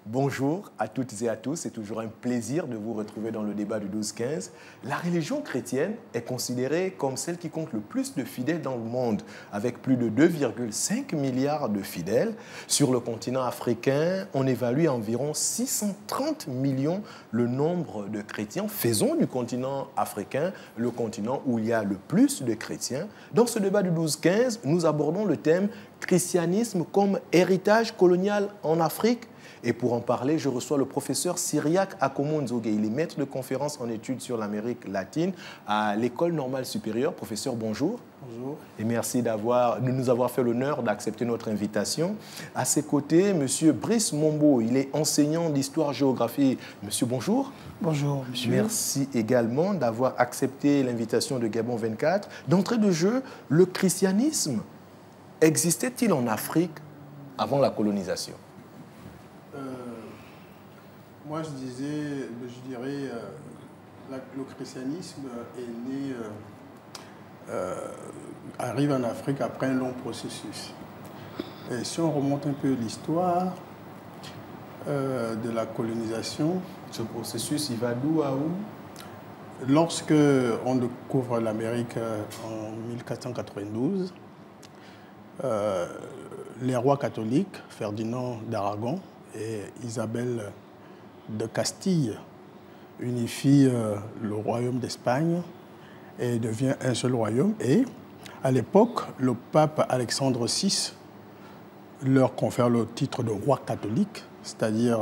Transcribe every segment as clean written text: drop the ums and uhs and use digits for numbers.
Bonjour à toutes et à tous, c'est toujours un plaisir de vous retrouver dans le débat du 12-15. La religion chrétienne est considérée comme celle qui compte le plus de fidèles dans le monde, avec plus de 2,5 milliards de fidèles. Sur le continent africain, on évalue à environ 630 millions le nombre de chrétiens. Faisons du continent africain le continent où il y a le plus de chrétiens. Dans ce débat du 12-15, nous abordons le thème « Christianisme comme héritage colonial en Afrique ». Et pour en parler, je reçois le professeur Cyriaque Akomo-Nzogé. Il est maître de conférences en études sur l'Amérique latine à l'École normale supérieure. Professeur, bonjour. Bonjour. Et merci de nous avoir fait l'honneur d'accepter notre invitation. À ses côtés, M. Brice Mombo. Il est enseignant d'histoire-géographie. Monsieur, bonjour. Bonjour, monsieur. Merci également d'avoir accepté l'invitation de Gabon 24. D'entrée de jeu, le christianisme existait-il en Afrique avant la colonisation ? Moi, je dirais, le christianisme est né, arrive en Afrique après un long processus. Et si on remonte un peu l'histoire de la colonisation... Ce processus, il va d'où à où? Lorsque on découvre l'Amérique en 1492, les rois catholiques, Ferdinand d'Aragon et Isabelle de Castille, unifient le royaume d'Espagne et devient un seul royaume. Et à l'époque, le pape Alexandre VI leur confère le titre de roi catholique, c'est-à-dire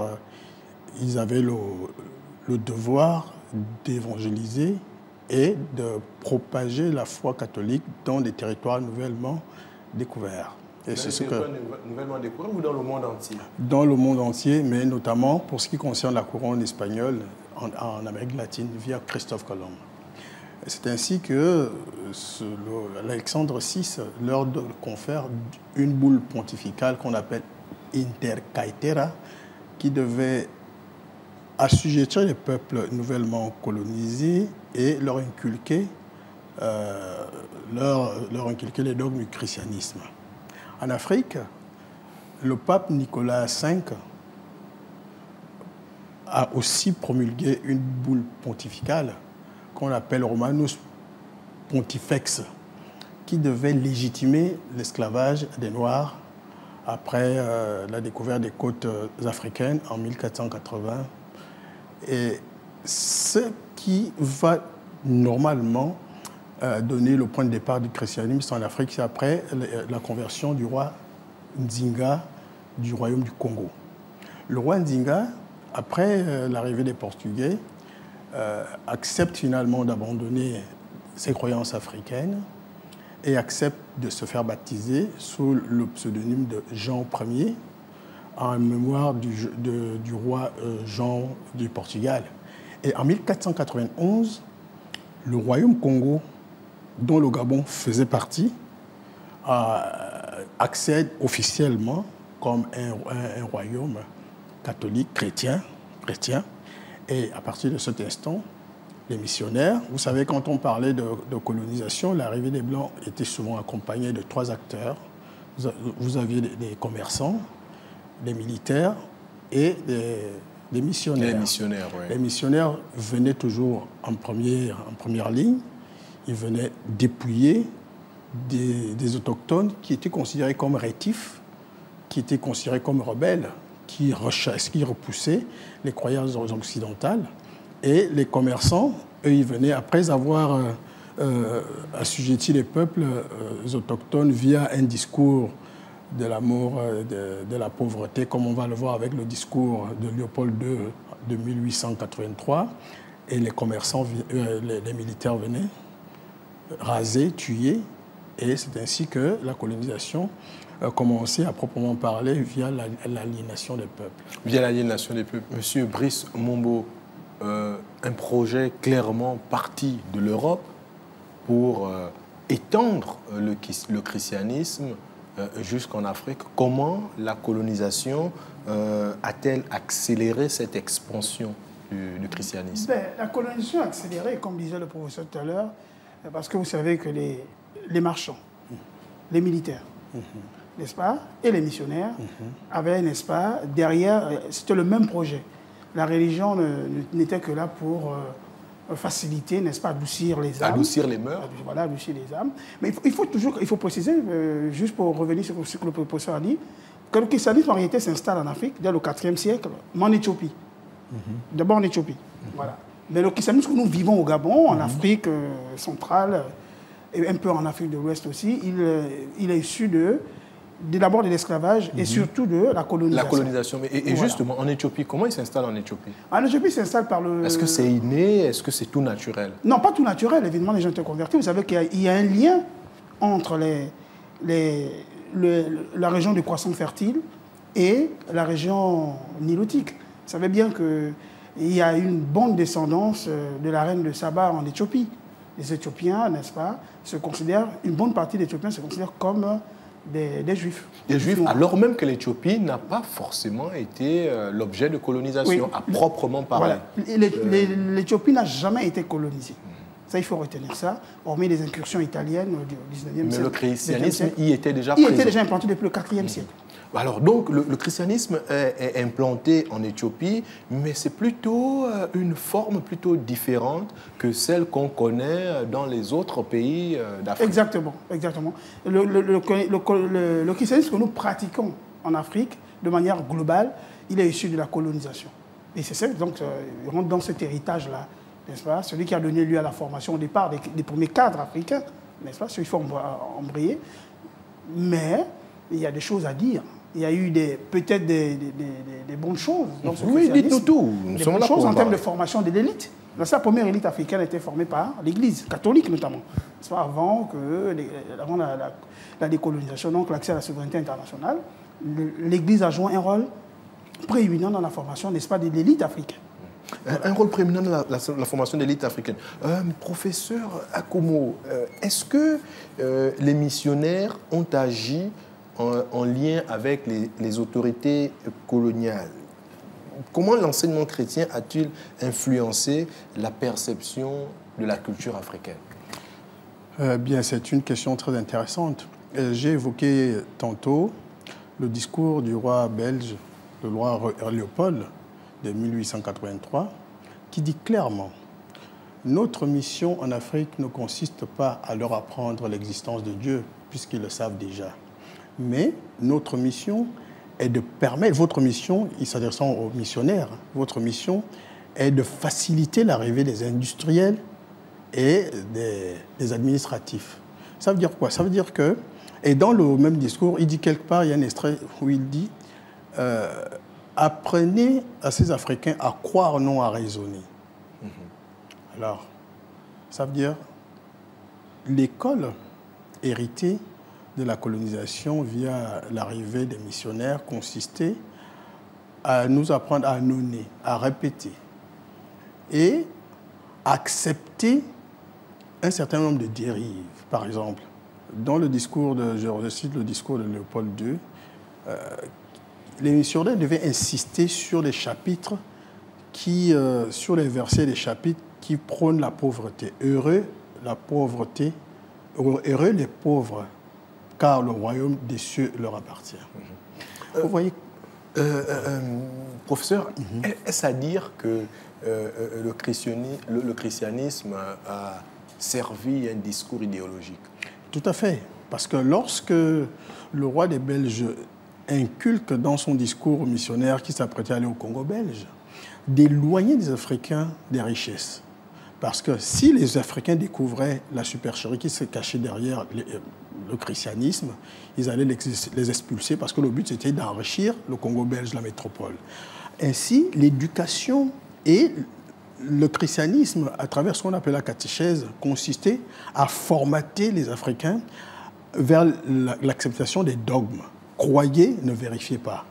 ils avaient le devoir d'évangéliser et de propager la foi catholique dans des territoires nouvellement découverts. Et c'est ce que nouvellement découvert ou dans le monde entier? Dans le monde entier, mais notamment pour ce qui concerne la couronne espagnole en Amérique latine via Christophe Colomb. C'est ainsi que Alexandre VI leur confère une boule pontificale qu'on appelle Intercaetera, qui devait assujettir les peuples nouvellement colonisés et leur inculquer les dogmes du christianisme. En Afrique, le pape Nicolas V a aussi promulgué une boule pontificale qu'on appelle Romanus Pontifex, qui devait légitimer l'esclavage des Noirs après la découverte des côtes africaines en 1480. Et ce qui va normalement donner le point de départ du christianisme en Afrique, c'est après la conversion du roi Nzinga du royaume du Congo. Le roi Nzinga, après l'arrivée des Portugais, accepte finalement d'abandonner ses croyances africaines et accepte de se faire baptiser sous le pseudonyme de Jean Ier en mémoire du roi Jean du Portugal. Et en 1491, le royaume Congo, dont le Gabon faisait partie, accède officiellement comme un royaume catholique chrétien. Et à partir de cet instant, les missionnaires, vous savez, quand on parlait de colonisation, l'arrivée des Blancs était souvent accompagnée de 3 acteurs. Vous aviez des commerçants, des militaires et des missionnaires. Les missionnaires venaient toujours en première ligne. Ils venaient dépouiller des autochtones qui étaient considérés comme rétifs, qui étaient considérés comme rebelles, qui repoussaient les croyances occidentales. Et les commerçants, eux, ils venaient, après avoir assujetti les peuples autochtones via un discours de l'amour, de la pauvreté, comme on va le voir avec le discours de Léopold II de 1883. Et les commerçants, les militaires venaient raser, tuer. Et c'est ainsi que la colonisation a commencé à proprement parler via l'aliénation des peuples. Via l'aliénation des peuples. Monsieur Brice Mombo, un projet clairement parti de l'Europe pour étendre le christianisme jusqu'en Afrique. Comment la colonisation a-t-elle accéléré cette expansion du christianisme? La colonisation a accéléré, comme disait le professeur tout à l'heure, parce que vous savez que les marchands, les militaires, n'est-ce pas, et les missionnaires avaient, n'est-ce pas, derrière, c'était le même projet. La religion n'était que là pour faciliter, n'est-ce pas, adoucir les âmes. Adoucir les mœurs. Voilà, adoucir les âmes. Mais il faut préciser, juste pour revenir sur ce que le professeur a dit, que le christianisme en réalité s'installe en Afrique dès le IVe siècle, mais en Éthiopie. D'abord en Éthiopie. Voilà. Mais le christianisme que nous vivons au Gabon, en Afrique centrale, et un peu en Afrique de l'Ouest aussi, il est issu d'abord de l'esclavage et surtout de la colonisation. La colonisation. Et voilà. Justement, en Éthiopie, comment il s'installe en Éthiopie? En Éthiopie, il s'installe par le... Est-ce que c'est inné? Est-ce que c'est tout naturel? Non, pas tout naturel. Évidemment, les gens étaient convertis. Vous savez qu'il y a un lien entre la région du croissant fertile et la région nilotique. Vous savez bien qu'il y a une bonne descendance de la reine de Saba en Éthiopie. Les Éthiopiens, n'est-ce pas, une bonne partie des Éthiopiens se considèrent comme des Juifs. Des Juifs, alors même que l'Éthiopie n'a pas forcément été l'objet de colonisation, à proprement parler. Voilà. L'Éthiopie n'a jamais été colonisée. Ça, il faut retenir ça, hormis les incursions italiennes du 19e siècle. Mais le christianisme y était déjà présent. Il était déjà implanté depuis le 4e siècle. Alors donc, le christianisme est implanté en Éthiopie, mais c'est plutôt une forme plutôt différente que celle qu'on connaît dans les autres pays d'Afrique. Exactement, exactement. Le christianisme que nous pratiquons en Afrique, de manière globale, il est issu de la colonisation. Et c'est ça, donc, il rentre dans cet héritage-là, n'est-ce pas? Celui qui a donné lieu à la formation au départ des premiers cadres africains, n'est-ce pas? Celui qu'il faut embrayer. Mais il y a des choses à dire. Il y a eu peut-être des bonnes choses dans ce christianisme. Oui, dites-nous tout. Des bonnes choses en termes de formation de l'élite. La première élite africaine a été formée par l'Église catholique notamment. Avant la décolonisation, donc l'accès à la souveraineté internationale, l'Église a joué un rôle prééminent dans la formation, n'est-ce pas, de l'élite africaine. Un rôle prééminent dans la formation de l'élite africaine. Professeur Akumo, est-ce que les missionnaires ont agi en lien avec les autorités coloniales? Comment l'enseignement chrétien a-t-il influencé la perception de la culture africaine? Bien, c'est une question très intéressante. J'ai évoqué tantôt le discours du roi belge, le roi Léopold, de 1883, qui dit clairement « Notre mission en Afrique ne consiste pas à leur apprendre l'existence de Dieu, puisqu'ils le savent déjà. Mais notre mission est de permettre, votre mission, il s'adressant aux missionnaires, votre mission est de faciliter l'arrivée des industriels et des administratifs. » Ça veut dire quoi? Ça veut dire que, et dans le même discours, il dit quelque part, il y a un extrait où il dit apprenez à ces Africains à croire, non à raisonner. Alors, ça veut dire l'école héritée de la colonisation via l'arrivée des missionnaires consistait à nous apprendre à nonner, à répéter et accepter un certain nombre de dérives. Par exemple, dans le discours je cite le discours de Léopold II, les missionnaires devaient insister sur les chapitres sur les versets des chapitres qui prônent la pauvreté. Heureux les pauvres, car le royaume des cieux leur appartient. Vous voyez, professeur, est-ce à dire que le christianisme a servi un discours idéologique? Tout à fait. Parce que lorsque le roi des Belges inculque dans son discours aux missionnaires qui s'apprêtaient à aller au Congo belge, d'éloigner les Africains des richesses. Parce que si les Africains découvraient la supercherie qui se cachait derrière le christianisme, ils allaient les expulser parce que le but c'était d'enrichir le Congo belge, la métropole. Ainsi, l'éducation et le christianisme, à travers ce qu'on appelle la catéchèse, consistait à formater les Africains vers l'acceptation des dogmes. Croyez, ne vérifiez pas.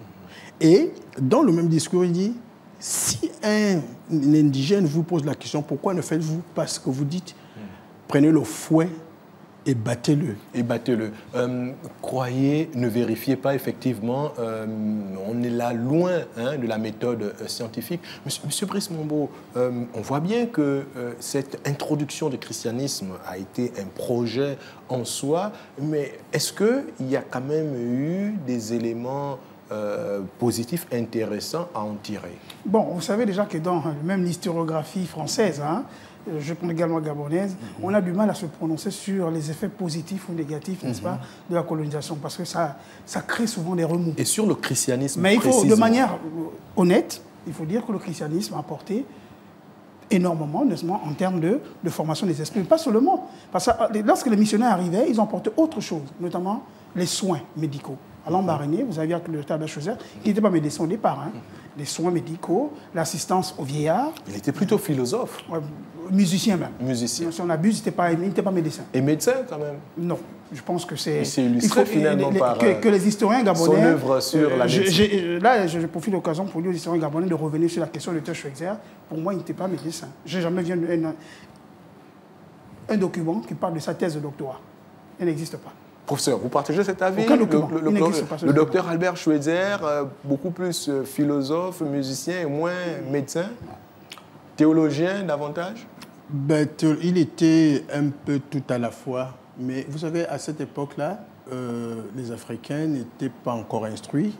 Et dans le même discours, il dit, si un indigène vous pose la question, pourquoi ne faites-vous pas ce que vous dites? Prenez le fouet et battez-le. Et battez-le. Croyez, ne vérifiez pas, effectivement, on est là loin de la méthode scientifique. Monsieur Brice Mambo, on voit bien que cette introduction du christianisme a été un projet en soi, mais est-ce qu'il y a quand même eu des éléments positifs, intéressants à en tirer? Bon, vous savez déjà que dans même l'historiographie française, je prends également gabonaise, on a du mal à se prononcer sur les effets positifs ou négatifs, n'est-ce pas, de la colonisation, parce que ça crée souvent des remous. Et sur le christianisme, mais il faut, précisément, de manière honnête, il faut dire que le christianisme a apporté énormément, en termes de formation des esprits, mais pas seulement. Parce que lorsque les missionnaires arrivaient, ils ont apporté autre chose, notamment les soins médicaux. À Lambaréné, vous avez vu que le docteur Bachauzer, qui n'était pas médecin au départ, les soins médicaux, l'assistance aux vieillards. il était plutôt philosophe. Musicien même. Musicien. Si on abuse, il n'était pas médecin. Et médecin quand même. Non, je pense que c'est... Il s'est illustré finalement par que les historiens gabonais... son œuvre sur la médecine. Là, je profite de l'occasion pour dire aux historiens gabonais de revenir sur la question de Dr Schweitzer. Pour moi, il n'était pas médecin. Je n'ai jamais vu un document qui parle de sa thèse de doctorat. Elle n'existe pas. Professeur, vous partagez cet avis? Aucun document. Le docteur Albert Schweitzer, beaucoup plus philosophe, musicien et moins médecin? Théologien davantage? Il était un peu tout à la fois. Mais vous savez, à cette époque-là, les Africains n'étaient pas encore instruits.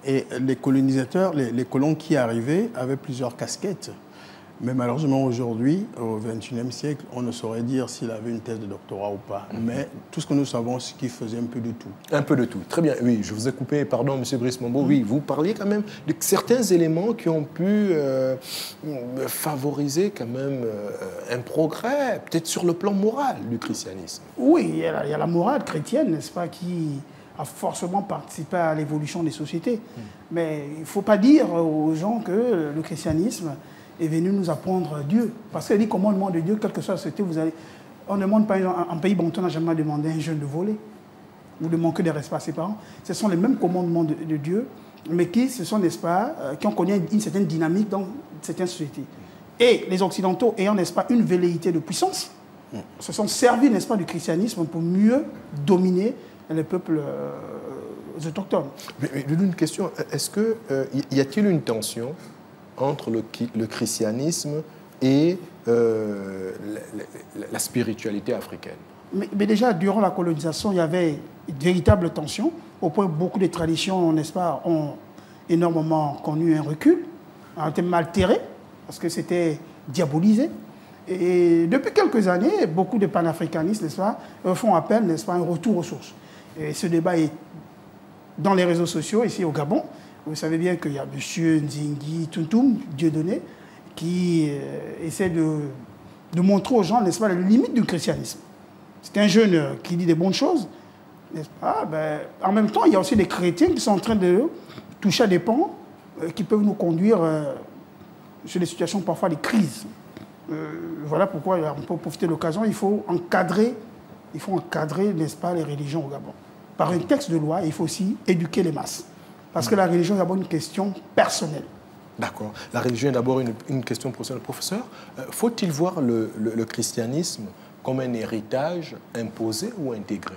Et les colonisateurs, les colons qui arrivaient avaient plusieurs casquettes. Mais malheureusement, aujourd'hui, au XXIe siècle, on ne saurait dire s'il avait une thèse de doctorat ou pas. Mais tout ce que nous savons, c'est qu'il faisait un peu de tout. Un peu de tout. Très bien. Oui, je vous ai coupé, pardon, M. Brice Mambo. Oui, vous parliez quand même de certains éléments qui ont pu favoriser quand même un progrès, peut-être sur le plan moral du christianisme. Oui, il y a la morale chrétienne, n'est-ce pas, qui a forcément participé à l'évolution des sociétés. Mais il ne faut pas dire aux gens que le christianisme est venu nous apprendre Dieu. Parce qu'il dit commandement de Dieu, quelle que soit la société, vous allez... On ne demande pas, en pays bon, on n'a jamais demandé à un jeune de voler ou de manquer de respect à ses parents. Ce sont les mêmes commandements de Dieu, mais qui, ce sont, n'est-ce pas, qui ont connu une certaine dynamique dans certaines sociétés. Et les Occidentaux, ayant, n'est-ce pas, une velléité de puissance, se sont servis, n'est-ce pas, du christianisme pour mieux dominer les peuples autochtones. Mais une question, est-ce que y a-t-il une tension entre le christianisme et la spiritualité africaine? Mais déjà, durant la colonisation, il y avait une véritable tension, au point où beaucoup de traditions, n'est-ce pas, ont énormément connu un recul, ont été altérées, parce que c'était diabolisé. Et depuis quelques années, beaucoup de panafricanistes, n'est-ce pas, font appel, n'est-ce pas, à un retour aux sources. Et ce débat est dans les réseaux sociaux, ici au Gabon. Vous savez bien qu'il y a M. Nzingi Tuntum, Dieudonné, qui essaie de montrer aux gens, n'est-ce pas, les limites du christianisme. C'est un jeune qui dit des bonnes choses, n'est-ce pas? En même temps, il y a aussi des chrétiens qui sont en train de toucher à des pans qui peuvent nous conduire sur des situations parfois de crise. Voilà pourquoi on peut profiter de l'occasion. Il faut encadrer, n'est-ce pas, les religions au Gabon. Par un texte de loi, il faut aussi éduquer les masses. Parce que la religion est d'abord une question personnelle. D'accord. La religion est d'abord une question personnelle. Professeur, faut-il voir le christianisme comme un héritage imposé ou intégré?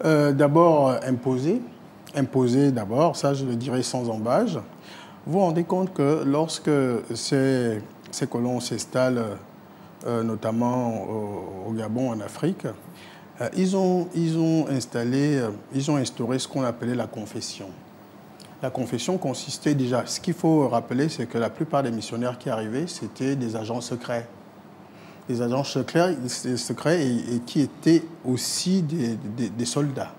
D'abord, imposé. Imposé d'abord, ça je le dirais sans embâge. Vous vous rendez compte que lorsque ces colons s'installent, notamment au Gabon, en Afrique, ils ont instauré ce qu'on appelait la confession. La confession consistait déjà... Ce qu'il faut rappeler, c'est que la plupart des missionnaires qui arrivaient, c'était des agents secrets. Des agents secrets et qui étaient aussi des soldats.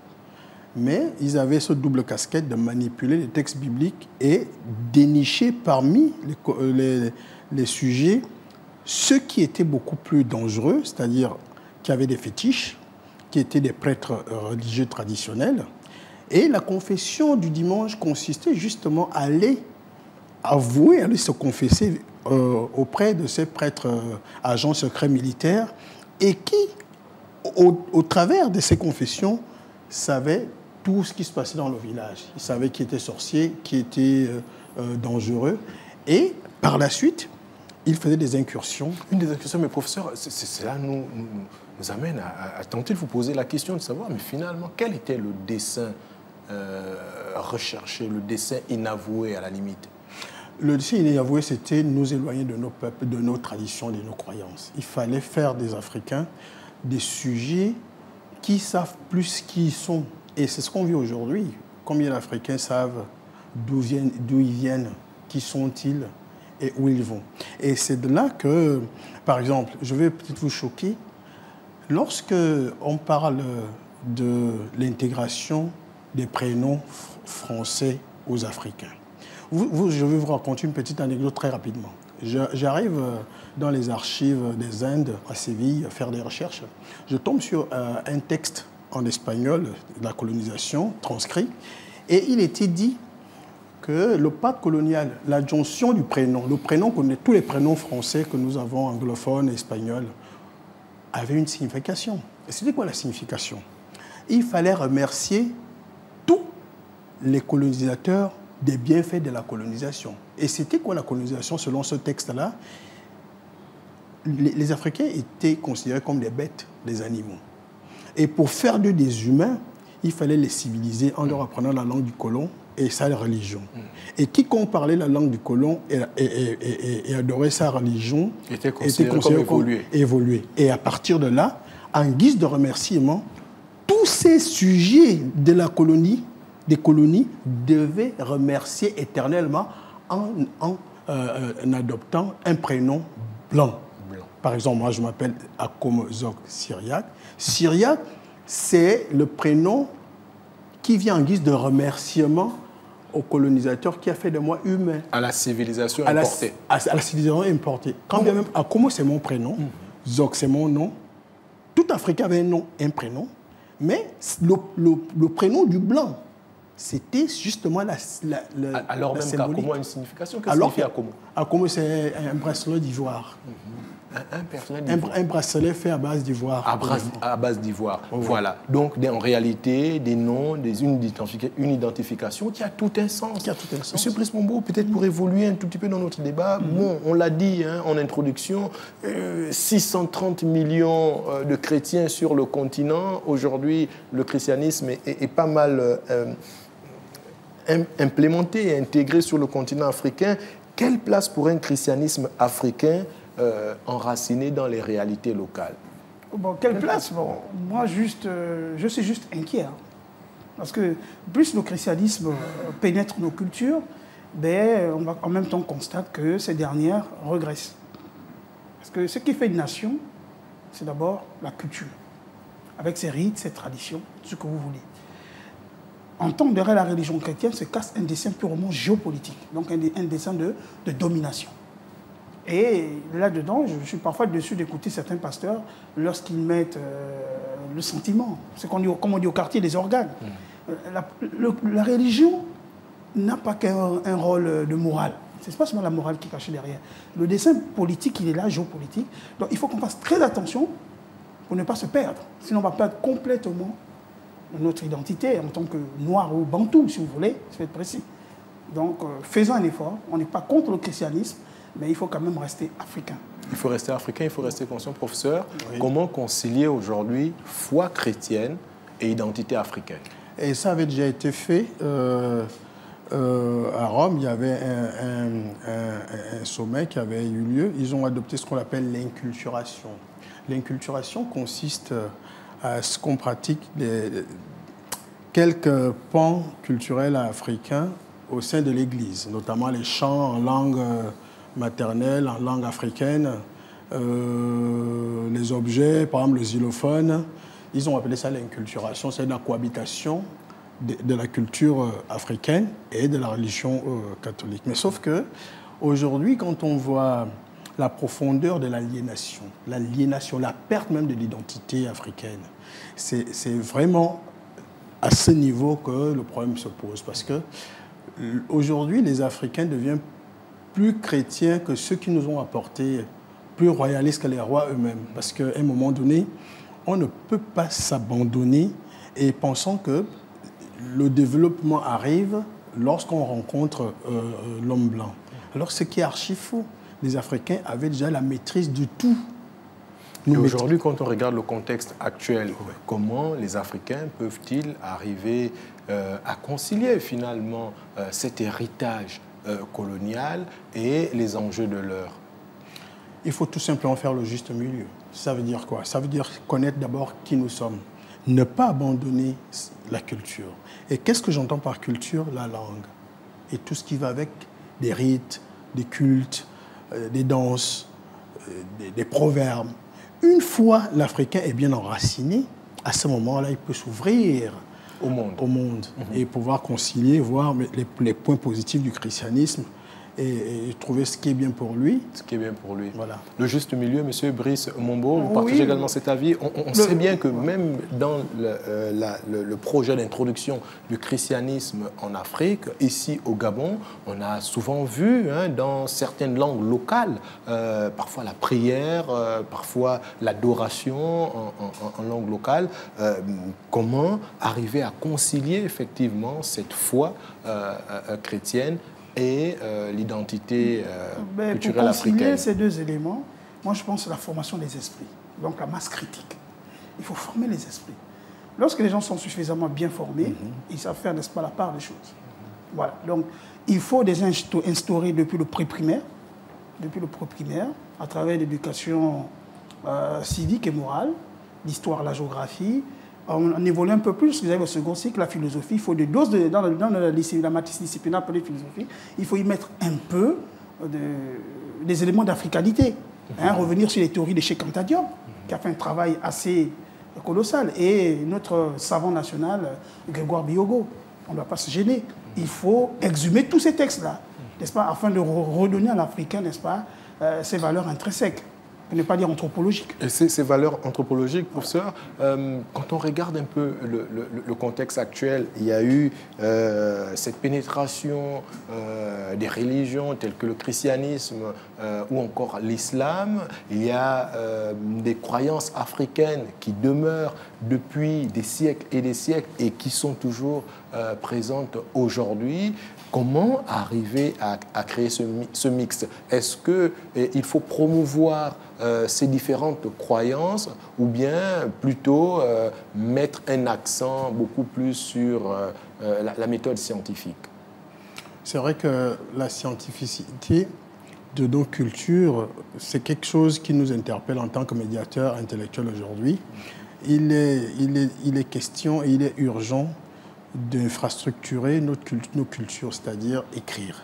Mais ils avaient ce double casquette de manipuler les textes bibliques et dénicher parmi les sujets ceux qui étaient beaucoup plus dangereux, c'est-à-dire qui avaient des fétiches, qui étaient des prêtres religieux traditionnels. Et la confession du dimanche consistait justement à aller se confesser auprès de ces prêtres agents secrets militaires et qui, au travers de ces confessions, savaient tout ce qui se passait dans le village. Ils savaient qui était sorcier, qui était dangereux. Et par la suite, il faisait des incursions. Une des incursions, mais professeur, cela nous amène à tenter de vous poser la question de savoir, mais finalement, quel était le dessein recherché, le dessein inavoué à la limite? Le dessein inavoué, c'était nous éloigner de nos peuples, de nos traditions, de nos croyances. Il fallait faire des Africains des sujets qui savent plus qui ils sont. Et c'est ce qu'on vit aujourd'hui. Combien d'Africains savent d'où ils viennent, qui sont-ils et où ils vont. Et c'est de là que, par exemple, je vais peut-être vous choquer, lorsque on parle de l'intégration des prénoms français aux Africains, je vais vous raconter une petite anecdote très rapidement. J'arrive dans les archives des Indes à Séville faire des recherches. Je tombe sur un texte en espagnol de la colonisation transcrit et il était dit que le pacte colonial, l'adjonction du prénom, le prénom tous les prénoms français que nous avons, anglophones, espagnols, avait une signification. Et c'était quoi la signification? Il fallait remercier tous les colonisateurs des bienfaits de la colonisation. Et c'était quoi la colonisation selon ce texte-là? Les Africains étaient considérés comme des bêtes, des animaux. Et pour faire d'eux des humains, il fallait les civiliser en leur apprenant la langue du colon et sa religion. Et quiconque parlait la langue du colon et adorait sa religion était considéré comme évolué. Et à partir de là, en guise de remerciement, tous ces sujets de la colonie, des colonies, devaient remercier éternellement en adoptant un prénom blanc. Par exemple, moi je m'appelle Akomo Zok Syriac. Syriac, c'est le prénom qui vient en guise de remerciement au colonisateur qui a fait de moi humain. À la civilisation importée. À la civilisation importée. Quand bien même Akomo, c'est mon prénom, Zok, c'est mon nom. Tout Africain avait un nom, un prénom, mais le prénom du blanc, c'était justement alors même qu'Akomo a une signification. Qu'est-ce que signifie Akomo? Akomo, c'est un bracelet d'ivoire. Un bracelet fait à base d'ivoire. À base d'ivoire. Voilà. Donc, en réalité, des noms, une identification qui a tout un sens. Monsieur Brice-Mombo, peut-être pour évoluer un tout petit peu dans notre débat, bon, on l'a dit en introduction, 630 millions de chrétiens sur le continent. Aujourd'hui, le christianisme est pas mal implémenté et intégré sur le continent africain. Quelle place pour un christianisme africain enraciné dans les réalités locales? Bon, quelle place? Bon, moi, je suis juste inquiet. Hein. Parce que plus le christianisme pénètre nos cultures, on va en même temps constater que ces dernières regressent. Parce que ce qui fait une nation, c'est d'abord la culture, avec ses rites, ses traditions, ce que vous voulez. En tant que la religion chrétienne se casse un dessin purement géopolitique, donc un dessin de domination. Et là-dedans, je suis parfois déçu d'écouter certains pasteurs lorsqu'ils mettent le sentiment, comme on dit au quartier, des organes. La religion n'a pas qu'un rôle de morale. Ce n'est pas seulement la morale qui est cachée derrière. Le dessin politique, il est là, géopolitique. Donc il faut qu'on fasse très attention pour ne pas se perdre. Sinon, on va perdre complètement notre identité en tant que noir ou bantou, si vous voulez, ça va être précis. Donc faisons un effort. On n'est pas contre le christianisme, mais il faut quand même rester africain. Il faut rester africain, il faut rester conscient. Professeur, comment concilier aujourd'hui foi chrétienne et identité africaine? Et ça avait déjà été fait. À Rome, il y avait un sommet qui avait eu lieu. Ils ont adopté ce qu'on appelle l'inculturation. L'inculturation consiste à ce qu'on pratique quelques pans culturels africains au sein de l'Église, notamment les chants en langue maternelle, en langue africaine, les objets, par exemple le xylophone. Ils ont appelé ça l'inculturation, c'est la cohabitation de la culture africaine et de la religion catholique. Mais sauf que aujourd'hui, quand on voit la profondeur de l'aliénation, la perte même de l'identité africaine, c'est vraiment à ce niveau que le problème se pose. Parce que aujourd'hui, les Africains deviennent plus chrétiens que ceux qui nous ont apporté, plus royalistes que les rois eux-mêmes. Parce qu'à un moment donné, on ne peut pas s'abandonner et pensant que le développement arrive lorsqu'on rencontre l'homme blanc. Alors, ce qui est archi fou. les Africains avaient déjà la maîtrise du tout. Et aujourd'hui, quand on regarde le contexte actuel, comment les Africains peuvent-ils arriver à concilier finalement cet héritage colonial et les enjeux de l'heure? Il faut tout simplement faire le juste milieu. Ça veut dire quoi? Ça veut dire connaître d'abord qui nous sommes. Ne pas abandonner la culture. Et qu'est-ce que j'entends par culture? La langue. Et tout ce qui va avec, des rites, des cultes, des danses, des proverbes. Une fois l'Africain est bien enraciné, à ce moment-là, il peut s'ouvrir au monde et pouvoir concilier, voir les points positifs du christianisme et trouver ce qui est bien pour lui. Ce qui est bien pour lui. Voilà. Le juste milieu, M. Brice Mombo, vous partagez également cet avis. On sait bien que même dans le projet d'introduction du christianisme en Afrique, ici au Gabon, on a souvent vu dans certaines langues locales, parfois la prière, parfois l'adoration en langue locale, comment arriver à concilier effectivement cette foi chrétienne et l'identité culturelle africaine. Pour concilier ces deux éléments, moi je pense à la formation des esprits, donc la masse critique. Il faut former les esprits. Lorsque les gens sont suffisamment bien formés, ils savent faire, n'est-ce pas, la part des choses. Voilà. Donc il faut déjà instaurer depuis le pré-primaire, à travers l'éducation civique et morale, l'histoire, la géographie. On évolue un peu plus, vous avez au second cycle, la philosophie, il faut des doses, dans la matrice disciplinaire appelée philosophie, il faut y mettre un peu des éléments d'africalité. Revenir sur les théories de Cheikh Anta Diop, qui a fait un travail assez colossal, et notre savant national, Grégoire Biogo. On ne doit pas se gêner. Il faut exhumer tous ces textes-là, n'est-ce pas, afin de redonner à l'Africain, n'est-ce pas, ses valeurs intrinsèques. Pour ne pas dire anthropologique. Et ces valeurs anthropologiques, professeur, quand on regarde un peu le contexte actuel, il y a eu cette pénétration des religions telles que le christianisme ou encore l'islam. Il y a des croyances africaines qui demeurent depuis des siècles et qui sont toujours présentes aujourd'hui. Comment arriver à créer ce mix? Est-ce qu'il faut promouvoir ces différentes croyances ou bien plutôt mettre un accent beaucoup plus sur la méthode scientifique? C'est vrai que la scientificité de nos cultures, c'est quelque chose qui nous interpelle en tant que médiateurs intellectuels aujourd'hui. Il est question et il est urgent d'infrastructurer nos cultures, c'est-à-dire écrire.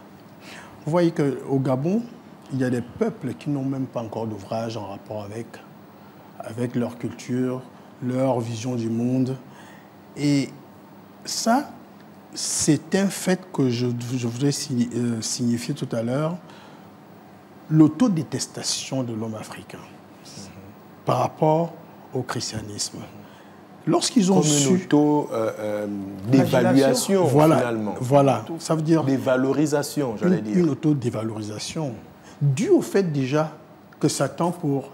Vous voyez qu'au Gabon, il y a des peuples qui n'ont même pas encore d'ouvrage en rapport avec leur culture, leur vision du monde. Et ça, c'est un fait que je voudrais signifier tout à l'heure, l'autodétestation de l'homme africain par rapport au christianisme. Lorsqu'ils ont comme une auto-dévaluation, finalement. Voilà, ça veut dire... Dévalorisation, j'allais dire. Une auto-dévalorisation, due au fait déjà que Satan, pour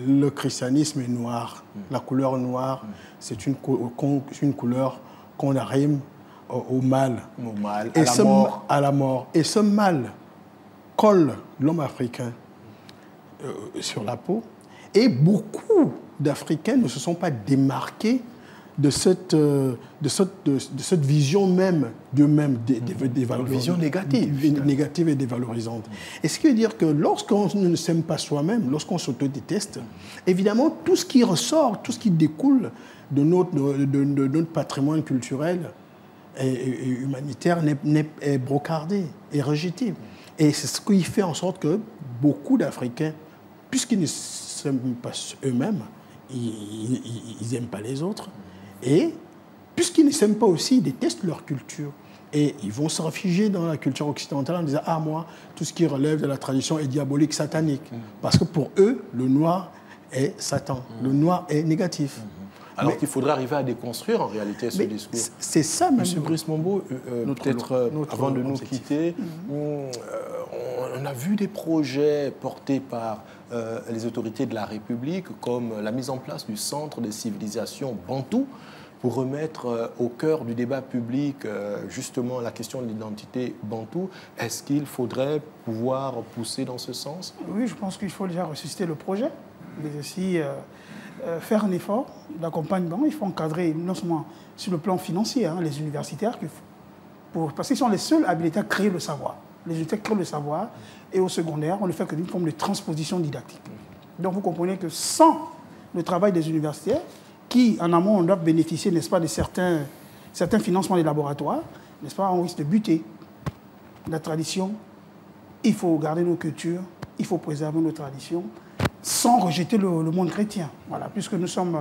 le christianisme, est noir. La couleur noire, c'est une couleur qu'on arrive au mal. Au mal, à la mort. Et ce mal colle l'homme africain sur la peau. Et beaucoup d'Africains ne se sont pas démarqués de cette vision même d'eux-mêmes, vision négative. Négative et dévalorisante. Et ce qui veut dire que lorsqu'on ne s'aime pas soi-même, lorsqu'on s'autodéteste, évidemment, tout ce qui ressort, tout ce qui découle de notre patrimoine culturel et humanitaire est brocardé, est rejeté. Et c'est ce qui fait en sorte que beaucoup d'Africains, puisqu'ils ne s'aiment pas eux-mêmes, ils n'aiment pas les autres. Et puisqu'ils ne s'aiment pas aussi, ils détestent leur culture. Et ils vont se réfugier dans la culture occidentale en disant « Ah, moi, tout ce qui relève de la tradition est diabolique, satanique. » Parce que pour eux, le noir est Satan. Le noir est négatif. Alors qu'il faudrait arriver à déconstruire en réalité ce discours. C'est ça même. Monsieur Brice Mombo, peut-être avant de nous quitter, on a vu des projets portés par les autorités de la République comme la mise en place du Centre des civilisations Bantou pour remettre au cœur du débat public justement la question de l'identité bantoue, est-ce qu'il faudrait pouvoir pousser dans ce sens? Oui, je pense qu'il faut déjà ressusciter le projet, mais aussi faire un effort d'accompagnement. Il faut encadrer non seulement sur le plan financier les universitaires, parce qu'ils sont les seuls habilités à créer le savoir. Les universitaires créent le savoir et au secondaire, on le fait comme une forme de transposition didactique. Donc vous comprenez que sans le travail des universitaires, qui en amont doivent bénéficier, n'est-ce pas, de certains financements des laboratoires, n'est-ce pas, on risque de buter. La tradition, il faut garder nos cultures, il faut préserver nos traditions, sans rejeter le monde chrétien. Voilà, puisque nous sommes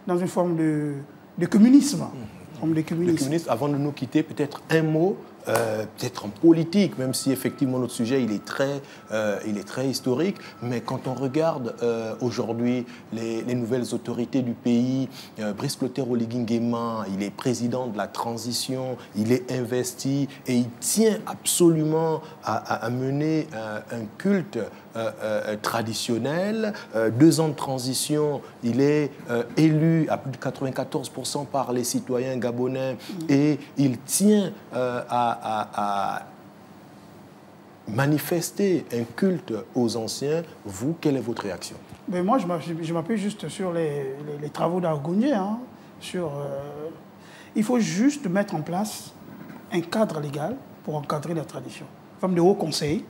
dans une forme de communisme. Le communisme, avant de nous quitter, peut-être un mot, peut-être en politique, même si effectivement notre sujet il est très historique, mais quand on regarde aujourd'hui les nouvelles autorités du pays, Brice Clotaire Oligui Nguema, il est président de la transition, il est investi et il tient absolument à mener un culte traditionnel. 2 ans de transition, il est élu à plus de 94% par les citoyens gabonais et il tient à manifester un culte aux anciens. Vous, quelle est votre réaction? Mais moi, je m'appuie juste sur les travaux d'Argounier. Il faut juste mettre en place un cadre légal pour encadrer la tradition. Forme de haut conseil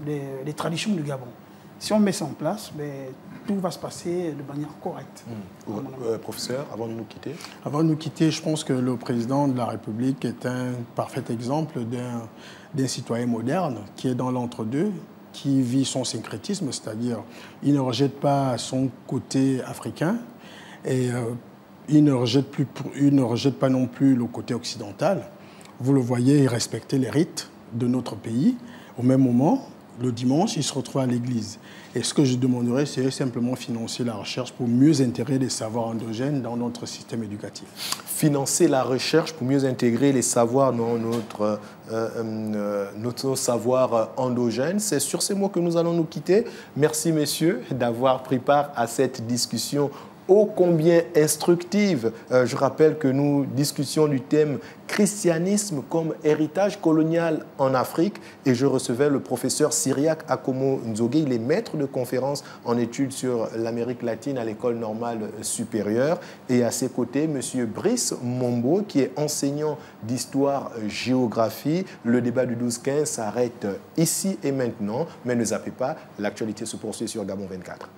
des traditions du Gabon. Si on met ça en place, tout va se passer de manière correcte. Professeur, avant de nous quitter? Avant de nous quitter, je pense que le président de la République est un parfait exemple d'un citoyen moderne qui est dans l'entre-deux, qui vit son syncrétisme, c'est-à-dire il ne rejette pas son côté africain et il ne rejette pas non plus le côté occidental. Vous le voyez, il respecte les rites de notre pays. Au même moment, le dimanche, il se retrouve à l'église. Et ce que je demanderais, c'est simplement financer la recherche pour mieux intégrer les savoirs endogènes dans notre système éducatif. Financer la recherche pour mieux intégrer les savoirs dans notre savoir endogène. C'est sur ces mots que nous allons nous quitter. Merci, messieurs, d'avoir pris part à cette discussion ô combien instructive. Je rappelle que nous discutions du thème christianisme comme héritage colonial en Afrique et je recevais le professeur Cyriaque Akomo Nzogé. Il est maître de conférence en études sur l'Amérique latine à l'École normale supérieure et à ses côtés, M. Brice Mombo qui est enseignant d'histoire-géographie. Le débat du 12-15 s'arrête ici et maintenant, mais ne zappez pas, l'actualité se poursuit sur Gabon 24.